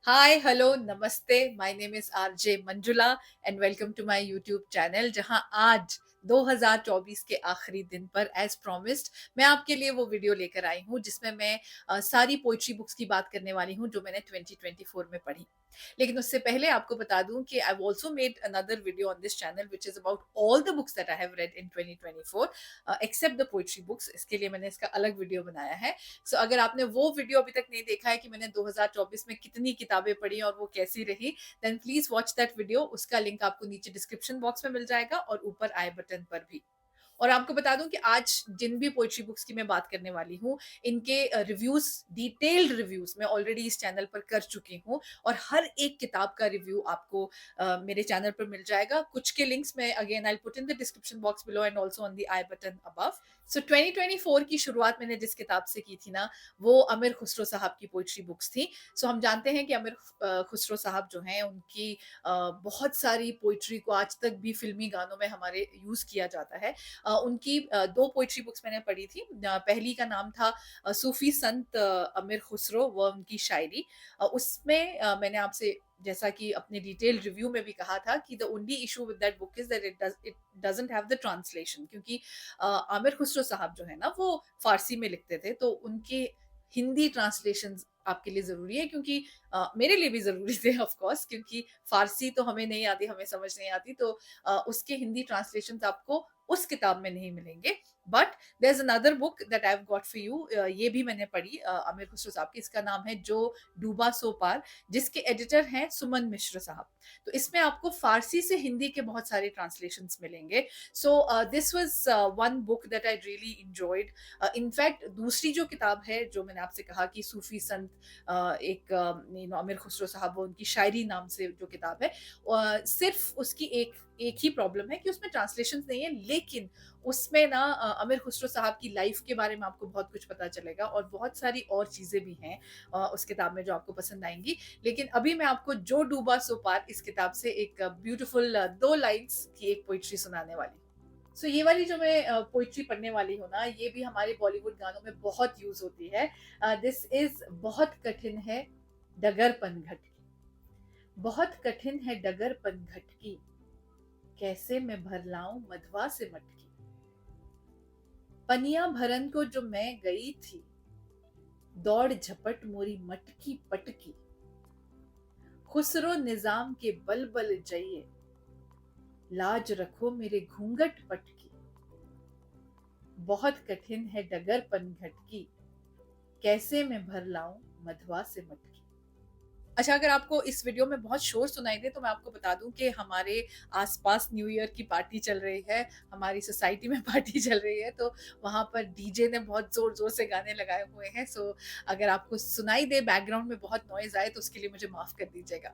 हाय hello नमस्ते। My name is RJ Manjula and welcome to my YouTube channel, जहां आज 2024 के आखिरी दिन पर एज प्रॉमिस्ड मैं आपके लिए वो वीडियो लेकर आई हूं जिसमें मैं सारी पोइट्री बुक्स की बात करने वाली हूं जो मैंने 2024 में पढ़ी। लेकिन उससे पहले आपको बता दूं कि I also made another video on this channel which is about all the books that I have read in 2024 except the poetry books. इसके लिए मैंने इसका अलग वीडियो बनाया है। सो अगर आपने वो वीडियो अभी तक नहीं देखा है कि मैंने 2024 में कितनी किताबें पढ़ी और वो कैसी रही, then please watch that video. उसका लिंक आपको नीचे डिस्क्रिप्शन बॉक्स में मिल जाएगा और ऊपर आई बटन पर भी। और आपको बता दूं कि आज जिन भी पोइट्री बुक्स की मैं बात करने वाली हूँ, इनके रिव्यूज, डिटेल्ड रिव्यूज मैं ऑलरेडी इस चैनल पर कर चुकी हूँ। और हर एक किताब का रिव्यू आपको मेरे चैनल पर मिल जाएगा। कुछ के लिंक्स मैं again I put in the description box below and also on the I button above. So 2024 की शुरुआत मैंने जिस किताब से की थी ना, वो अमीर खुसरो साहब की पोइट्री बुक्स थी। सो हम जानते हैं कि अमीर खुसरो साहब जो हैं उनकी बहुत सारी पोइट्री को आज तक भी फिल्मी गानों में हमारे यूज किया जाता है। उनकी दो पोइट्री बुक्स मैंने पढ़ी थी। पहली का नाम था सूफी संत अमीर खुसरो व उनकी शायरी। उसमें मैंने आपसे जैसा कि अपने डिटेल रिव्यू में भी कहा था कि the only issue with that book is that it doesn't have the translation, क्योंकि आमिर खुसरो साहब जो है ना वो फारसी में लिखते थे, तो उनके हिंदी ट्रांसलेशन आपके लिए जरूरी है, क्योंकि मेरे लिए भी जरूरी थे ऑफ कोर्स, क्योंकि फारसी तो हमें नहीं आती, हमें समझ नहीं आती, तो उसके हिंदी ट्रांसलेशन आपको उस किताब में नहीं मिलेंगे। But there is another book that I have got for you. ये भी मैंने पढ़ी अमीर खुसरो साहब की। इसका नाम है जो डूबा सो पार, जिसके एडिटर हैं सुमन मिश्र साहब। तो इसमें आपको फारसी से हिंदी के बहुत सारे ट्रांसलेशन मिलेंगे। So this was one book that I really enjoyed. In fact दूसरी जो किताब है जो मैंने आपसे कहा कि सूफी संत, एक अमीर खुसरो साहब उनकी शायरी नाम से जो किताब है, सिर्फ उसकी एक ही प्रॉब्लम है कि उसमें ट्रांसलेशन नहीं है, लेकिन उसमें ना अमीर खुसरो साहब की लाइफ के बारे में आपको बहुत कुछ पता चलेगा और बहुत सारी और चीजें भी हैं उस किताब में जो आपको पसंद आएंगी। लेकिन अभी मैं आपको जो डूबा सो पार इस किताब से एक ब्यूटीफुल दो लाइन्स की एक पोइट्री सुनाने वाली। सो ये वाली जो मैं पोइट्री पढ़ने वाली हूँ ना, ये भी हमारे बॉलीवुड गानों में बहुत यूज होती है। दिस इज बहुत कठिन है डगर पनघट की। बहुत कठिन है डगर पनघट की, कैसे मैं भर लाऊं मधवा से मटकी। पनिया भरन को जो मैं गई थी, दौड़ झपट मोरी मटकी पटकी। खुसरो निजाम के बल बल जइए, लाज रखो मेरे घूंघट पटकी। बहुत कठिन है डगर पनघट की, कैसे मैं भर लाऊं मधवा से मटकी। अच्छा, अगर आपको इस वीडियो में बहुत शोर सुनाई दे तो मैं आपको बता दूं कि हमारे आसपास न्यू ईयर की पार्टी चल रही है, हमारी सोसाइटी में पार्टी चल रही है, तो वहां पर डीजे ने बहुत जोर जोर से गाने लगाए हुए हैं। सो अगर आपको सुनाई दे बैकग्राउंड में बहुत नॉइज आए तो उसके लिए मुझे माफ कर दीजिएगा।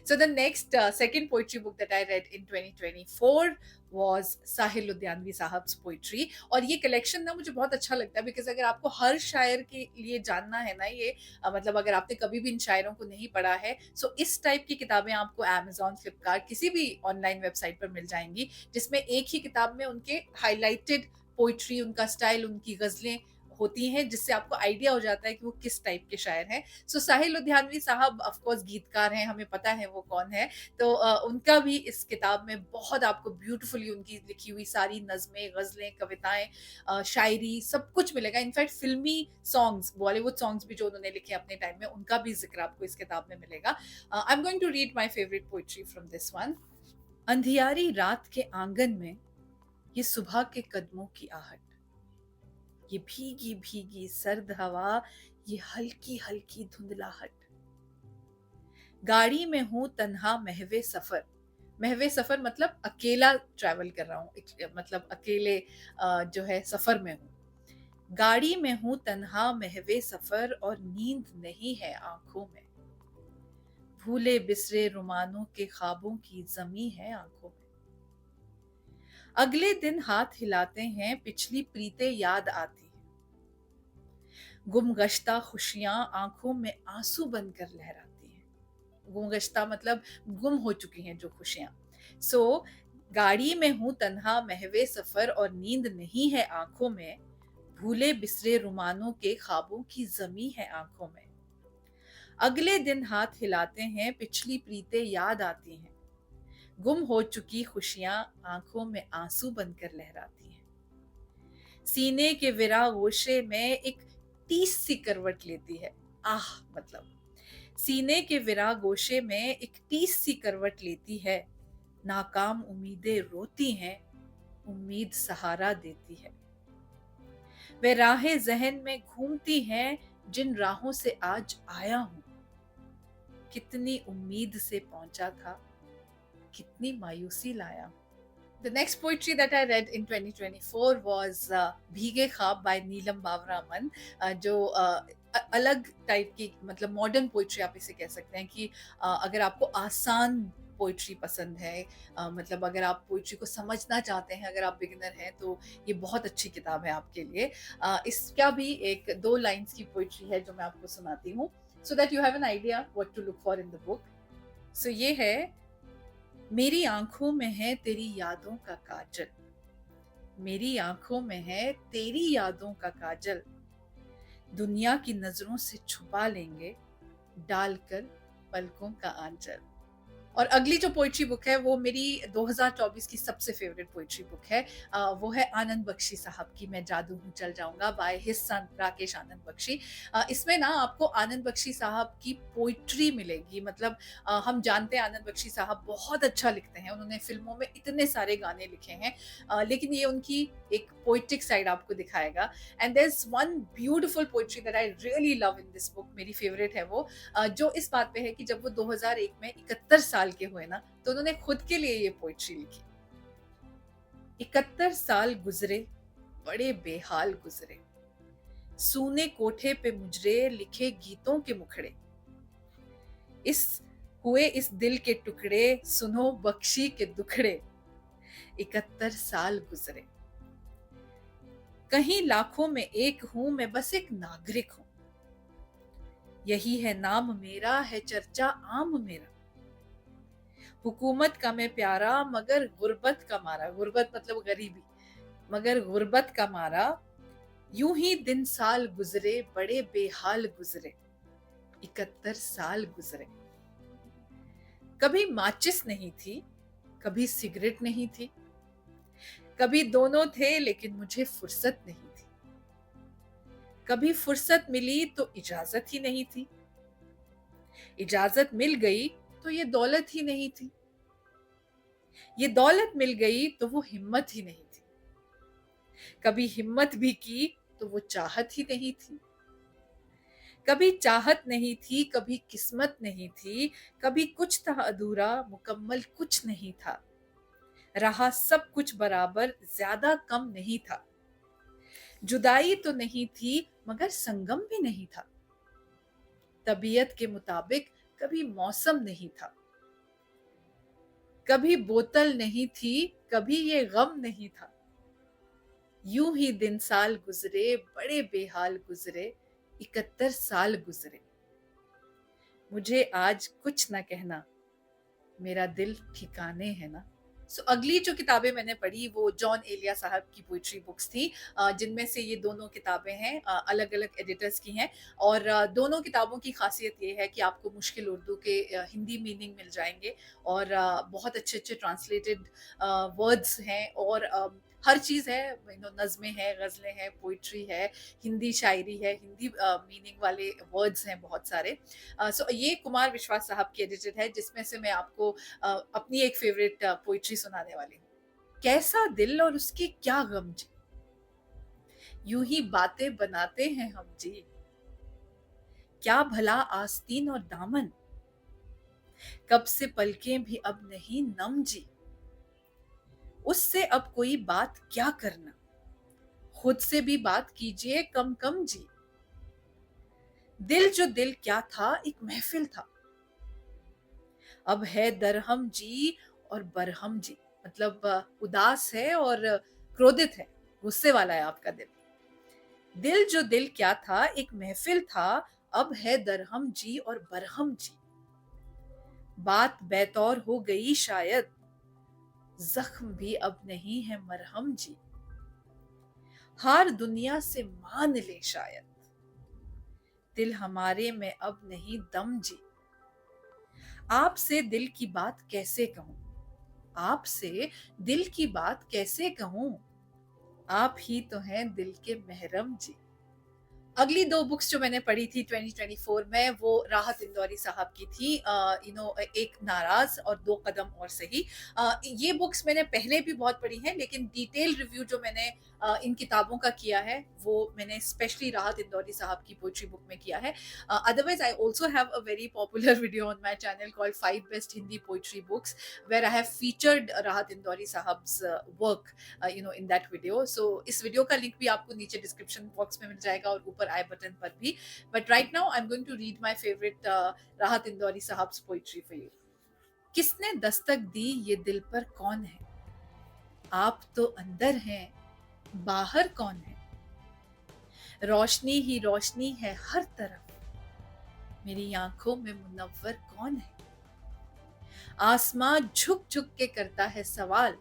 So the next second poetry book that I read in 2024 was साहिल लुधियानवी साहब पोइट्री। और ये कलेक्शन ना मुझे बहुत अच्छा लगता है, बिकॉज अगर आपको हर शायर के लिए जानना है ना, ये मतलब अगर आपने कभी भी इन शायरों को नहीं पढ़ा है, सो इस टाइप की किताबें आपको अमेजोन, फ्लिपकार्ट, किसी भी ऑनलाइन वेबसाइट पर मिल जाएंगी, जिसमें एक ही किताब में उनके हाईलाइटेड पोइट्री, उनका स्टाइल, उनकी गजलें होती हैं, जिससे आपको आइडिया हो जाता है कि वो किस टाइप के शायर हैं। सो साहिल लुधियानवी साहब ऑफ कोर्स गीतकार हैं, हमें पता है वो कौन है। तो उनका भी इस किताब में बहुत आपको ब्यूटीफुली उनकी लिखी हुई सारी नज़में, गजलें, कविताएं, शायरी सब कुछ मिलेगा। इनफैक्ट फिल्मी सॉन्ग्स, बॉलीवुड सॉन्ग्स भी जो उन्होंने लिखे अपने टाइम में, उनका भी जिक्र आपको इस किताब में मिलेगा। I am going to read my favourite poetry from this one. अंधियारी रात के आंगन में ये सुबह के कदमों की आहट, ये भीगी भीगी सर्द हवा, ये हल्की हल्की धुंधलाहट। गाड़ी में हूं तन्हा महवे सफर। महवे सफर मतलब अकेला ट्रैवल कर रहा हूँ, मतलब अकेले जो है सफर में हूँ। गाड़ी में हूं तन्हा महवे सफर और नींद नहीं है आंखों में। भूले बिसरे रुमानों के ख्वाबों की जमी है आंखों में। अगले दिन हाथ हिलाते हैं पिछली प्रीते याद आती है। गुमगश्ता खुशियां आंखों में आंसू बनकर लहराती हैं। गुमगश्ता मतलब गुम हो चुकी हैं जो खुशियां। सो गाड़ी में हूं तन्हा महवे सफर और नींद नहीं है आंखों में। भूले बिसरे रुमानों के ख्वाबों की जमी है आंखों में। अगले दिन हाथ हिलाते हैं, पिछली प्रीतें याद आती हैं, गुम हो चुकी खुशियां आंखों में आंसू बनकर लहराती हैं। सीने के विरा गोशे में एक टीस सी करवट लेती है। आह, मतलब सीने के विरा गोशे में एक टीस सी करवट लेती है। नाकाम उम्मीदें रोती हैं, उम्मीद सहारा देती है। वे राहें जहन में घूमती हैं, जिन राहों से आज आया हूं। कितनी उम्मीद से पहुंचा था, कितनी मायूसी लाया। The next poetry that I read in 2024 was भीगे ख्वाब by नीलम बावरा अमन, जो अलग टाइप की, मतलब मॉडर्न पोइट्री आप इसे कह सकते हैं कि अगर आपको आसान पोइट्री पसंद है, मतलब अगर आप पोइट्री को समझना चाहते हैं, अगर आप बिगिनर हैं, तो ये बहुत अच्छी किताब है आपके लिए। इसका भी एक 2 लाइन्स की पोइट्री है जो मैं आपको सुनाती हूँ, so that you have an idea what to look for in the book. So ये है: मेरी आंखों में है तेरी यादों का काजल, मेरी आंखों में है तेरी यादों का काजल, दुनिया की नजरों से छुपा लेंगे डालकर पलकों का आंचल। और अगली जो पोइट्री बुक है वो मेरी 2024 की सबसे फेवरेट पोइट्री बुक है। वो है आनंद बख्शी साहब की मैं जादू हूँ चल जाऊंगा, बाय हिज सन राकेश आनंद बख्शी। इसमें ना आपको आनंद बख्शी साहब की पोइट्री मिलेगी। मतलब हम जानते हैं आनंद बख्शी साहब बहुत अच्छा लिखते हैं, उन्होंने फिल्मों में इतने सारे गाने लिखे हैं, लेकिन ये उनकी एक पोइट्रिक साइड आपको दिखाएगा। And there is one beautiful poetry that I really love in this book, मेरी फेवरेट है वो, जो इस बात पे है कि जब वो 2001 में 71 साल के हुए ना, तो उन्होंने खुद के लिए ये पोइट्री लिखी। 71 साल गुजरे बड़े बेहाल गुजरे, सूने कोठे पे मुजरे लिखे गीतों के मुखड़े, इस हुए इस दिल के टुकड़े सुनो बख्शी के दुखड़े, 71 साल गुजरे। कहीं लाखों में एक हूं मैं, बस एक नागरिक हूं, यही है नाम मेरा, है चर्चा आम मेरा, हुकूमत का मैं प्यारा मगर गुर्बत का मारा, गुर्बत मतलब गरीबी, मगर गुर्बत का मारा, यूं ही दिन साल गुजरे बड़े बेहाल गुजरे, 71 साल गुजरे। कभी माचिस नहीं थी, कभी सिगरेट नहीं थी, कभी दोनों थे लेकिन मुझे फुर्सत नहीं थी, कभी फुर्सत मिली तो इजाजत ही नहीं थी, इजाजत मिल गई तो ये दौलत ही नहीं थी, ये दौलत मिल गई तो वो हिम्मत ही नहीं थी, कभी हिम्मत भी की तो वो चाहत ही नहीं थी, कभी चाहत नहीं थी, कभी किस्मत नहीं थी, कभी कुछ था अधूरा मुकम्मल कुछ नहीं था, रहा सब कुछ बराबर ज्यादा कम नहीं था, जुदाई तो नहीं थी मगर संगम भी नहीं था, तबीयत के मुताबिक कभी मौसम नहीं था, कभी बोतल नहीं थी, कभी ये गम नहीं था, यूं ही दिन साल गुजरे बड़े बेहाल गुजरे, 71 साल गुजरे। मुझे आज कुछ ना कहना, मेरा दिल ठिकाने है ना। अगली जो किताबें मैंने पढ़ी वो जॉन एलिया साहब की पोइट्री बुक्स थी, जिनमें से ये दोनों किताबें हैं, अलग अलग एडिटर्स की हैं, और दोनों किताबों की खासियत ये है कि आपको मुश्किल उर्दू के हिंदी मीनिंग मिल जाएंगे, और बहुत अच्छे अच्छे ट्रांसलेटेड वर्ड्स हैं, और हर चीज़ है, नज़में हैं, गज़लें हैं, पोइट्री है, हिंदी शायरी है, हिंदी मीनिंग वाले वर्ड्स हैं बहुत सारे। सो ये कुमार विश्वास साहब की एडिटेड है, जिसमें से मैं आपको अपनी एक फेवरेट पोइट्री सुनाने वाली हूँ। कैसा दिल और उसके क्या गम जी, यूं ही बातें बनाते हैं हम जी, क्या भला आस्तीन और दामन, कब से पलकें भी अब नहीं नम जी, उससे अब कोई बात क्या करना, खुद से भी बात कीजिए कम कम जी, दिल जो दिल क्या था एक महफिल था, अब है दरहम जी और बरहम जी, मतलब उदास है और क्रोधित है, गुस्से वाला है आपका दिल। दिल जो दिल क्या था एक महफिल था, अब है दरहम जी और बरहम जी, बात बैतौर हो गई शायद, जख्म भी अब नहीं है मरहम जी, हार दुनिया से मान ले शायद, दिल हमारे में अब नहीं दम जी। आपसे दिल की बात कैसे कहूँ, आपसे दिल की बात कैसे कहूँ, आप ही तो हैं दिल के महरम जी। अगली 2 बुक्स जो मैंने पढ़ी थी 2024 में, वो राहत इंदौरी साहब की थी। एक नाराज़ और 2 कदम और सही। ये बुक्स मैंने पहले भी बहुत पढ़ी हैं, लेकिन डिटेल रिव्यू जो मैंने इन किताबों का किया है, वो मैंने स्पेशली राहत इंदौरी साहब की पोएट्री बुक में किया है। Otherwise I also have a very popular video on my channel called 5 best Hindi poetry books, where I have featured Rahat Indori साहब्स work in that video. So इस वीडियो का लिंक भी आपको नीचे डिस्क्रिप्शन बॉक्स में मिल जाएगा और ऊपर आई बटन पर भी। But right now I am going to read my favourite Rahat Indori साहब्स पोएट्री फॉर यू। किसने दस्तक दी ये दिल पर कौन है, आप तो अंदर हैं, बाहर कौन है। रोशनी ही रोशनी है हर तरफ, मेरी आंखों में मुनव्वर कौन है। आसमां झुक झुक के करता है सवाल,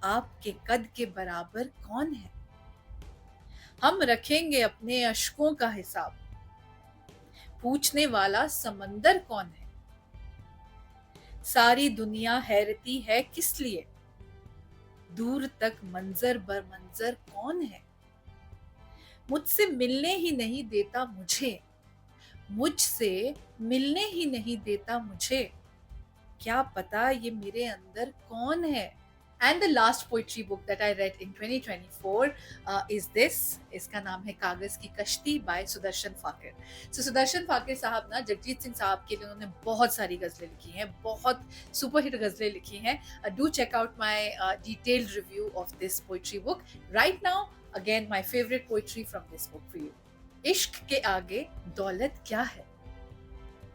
आपके कद के बराबर कौन है। हम रखेंगे अपने अश्कों का हिसाब, पूछने वाला समंदर कौन है। सारी दुनिया हैरती है किस लिए, दूर तक मंजर बर मंजर कौन है। मुझसे मिलने ही नहीं देता मुझे, मुझसे मिलने ही नहीं देता मुझे, क्या पता ये मेरे अंदर कौन है। And the last poetry book that I read in 2024 is this. इसका नाम है कागज की कश्ती बाय सुदर्शन फाकिर। सुदर्शन फाकिर साहब ना जगजीत सिंह साहब के लिए उन्होंने बहुत सारी गजलें लिखी हैं, बहुत सुपरहिट गजलें लिखी हैं। Do check out my detailed review of this poetry book. Right now again my favourite poetry from this book for you. इश्क के आगे दौलत क्या है,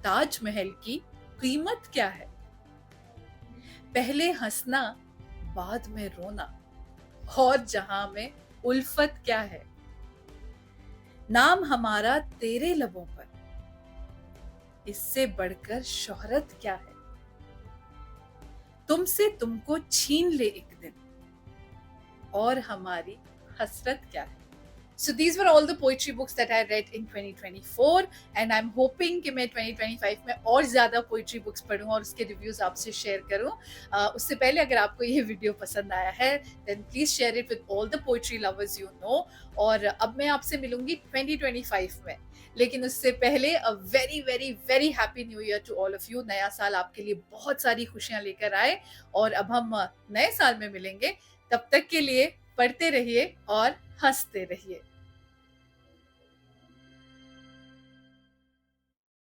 ताजमहल की कीमत क्या है। पहले हंसना बाद में रोना, और जहां में उल्फत क्या है। नाम हमारा तेरे लबों पर, इससे बढ़कर शोहरत क्या है। तुमसे तुमको छीन ले एक दिन, और हमारी हसरत क्या है। So these were all the poetry books that I read in 2024 and I'm hoping कि मैं 2025 में और ज़्यादा poetry books पढूं और उसके reviews आपसे share करूं। उससे पहले अगर आपको ये video पसंद आया है then please share it with all the poetry lovers you know। और अब मैं आपसे मिलूंगी 2025 में, लेकिन उससे पहले a very very very happy new year to all of you। नया साल आपके लिए बहुत सारी खुशियां लेकर आए और अब हम नए साल में मिलेंगे। तब तक के लिए पढ़ते रहिए और हंसते रहिए।